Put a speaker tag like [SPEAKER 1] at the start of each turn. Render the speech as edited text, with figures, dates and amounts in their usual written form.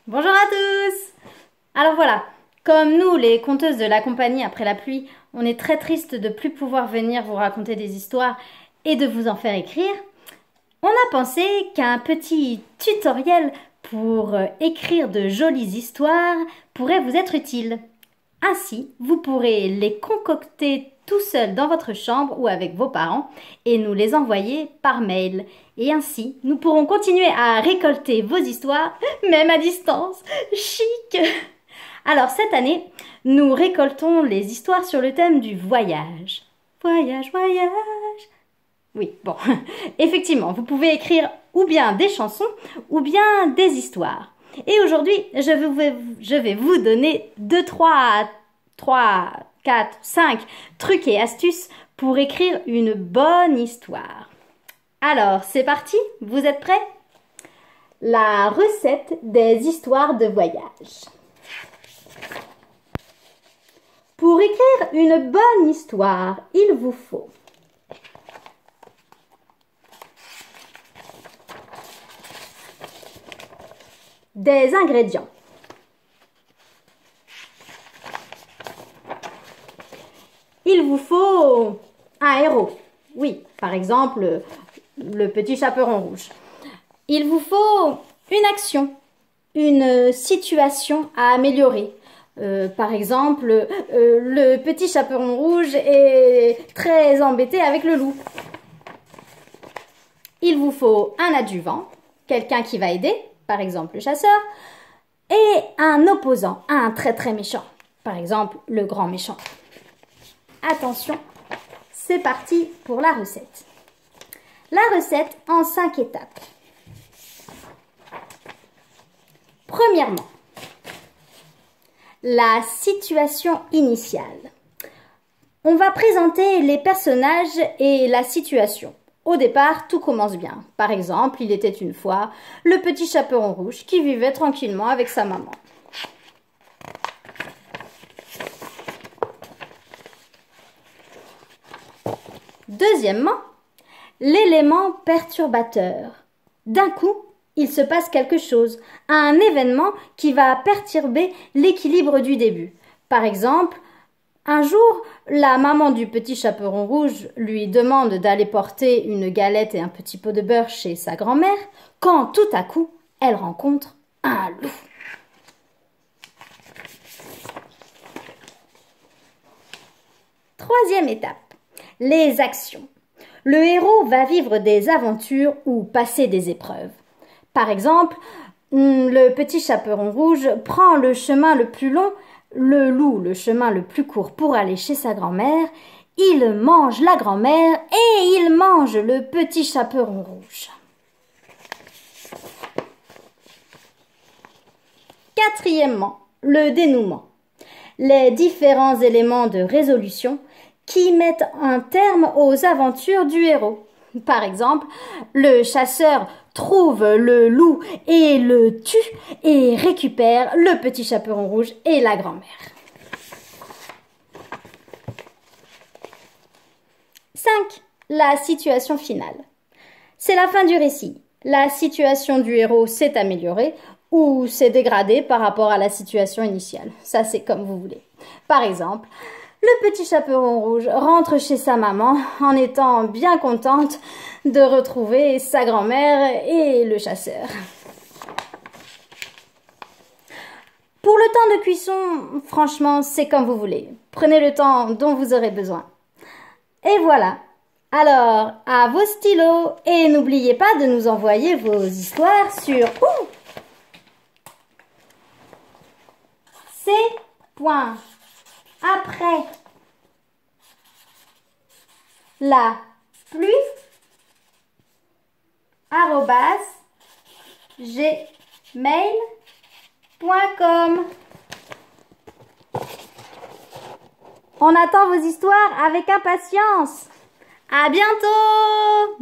[SPEAKER 1] Bonjour à tous! Alors voilà, comme nous, les conteuses de la compagnie après la pluie, on est très triste de ne plus pouvoir venir vous raconter des histoires et de vous en faire écrire, on a pensé qu'un petit tutoriel pour écrire de jolies histoires pourrait vous être utile. Ainsi, vous pourrez les concocter tout seul dans votre chambre ou avec vos parents et nous les envoyer par mail. Et ainsi, nous pourrons continuer à récolter vos histoires, même à distance. Chic! Alors cette année, nous récoltons les histoires sur le thème du voyage. Voyage, voyage. Oui, bon, effectivement, vous pouvez écrire ou bien des chansons ou bien des histoires. Et aujourd'hui, je vais vous donner 4, 5 trucs et astuces pour écrire une bonne histoire. Alors, c'est parti? Vous êtes prêts? La recette des histoires de voyage. Pour écrire une bonne histoire, il vous faut des ingrédients. Il vous faut un héros. Oui, par exemple, le petit chaperon rouge. Il vous faut une action, une situation à améliorer. Par exemple, le petit chaperon rouge est très embêté avec le loup. Il vous faut un adjuvant, quelqu'un qui va aider, par exemple le chasseur, et un opposant, un très méchant, par exemple le grand méchant. Attention, c'est parti pour la recette. La recette en 5 étapes. Premièrement, la situation initiale. On va présenter les personnages et la situation. Au départ, tout commence bien. Par exemple, il était une fois le petit chaperon rouge qui vivait tranquillement avec sa maman. Deuxièmement, l'élément perturbateur. D'un coup, il se passe quelque chose, un événement qui va perturber l'équilibre du début. Par exemple, un jour, la maman du petit chaperon rouge lui demande d'aller porter une galette et un petit pot de beurre chez sa grand-mère, quand tout à coup, elle rencontre un loup. Troisième étape, les actions. Le héros va vivre des aventures ou passer des épreuves. Par exemple, le petit chaperon rouge prend le chemin le plus long, le loup le chemin le plus court pour aller chez sa grand-mère. Il mange la grand-mère et il mange le petit chaperon rouge. Quatrièmement, le dénouement. Les différents éléments de résolution qui mettent un terme aux aventures du héros. Par exemple, le chasseur trouve le loup et le tue et récupère le petit chaperon rouge et la grand-mère. 5. La situation finale. C'est la fin du récit. La situation du héros s'est améliorée ou s'est dégradée par rapport à la situation initiale. Ça, c'est comme vous voulez. Par exemple, le petit chaperon rouge rentre chez sa maman en étant bien contente de retrouver sa grand-mère et le chasseur. Pour le temps de cuisson, franchement, c'est comme vous voulez. Prenez le temps dont vous aurez besoin. Et voilà. Alors, à vos stylos et n'oubliez pas de nous envoyer vos histoires sur après la pluie @gmail.com. On attend vos histoires avec impatience. À bientôt!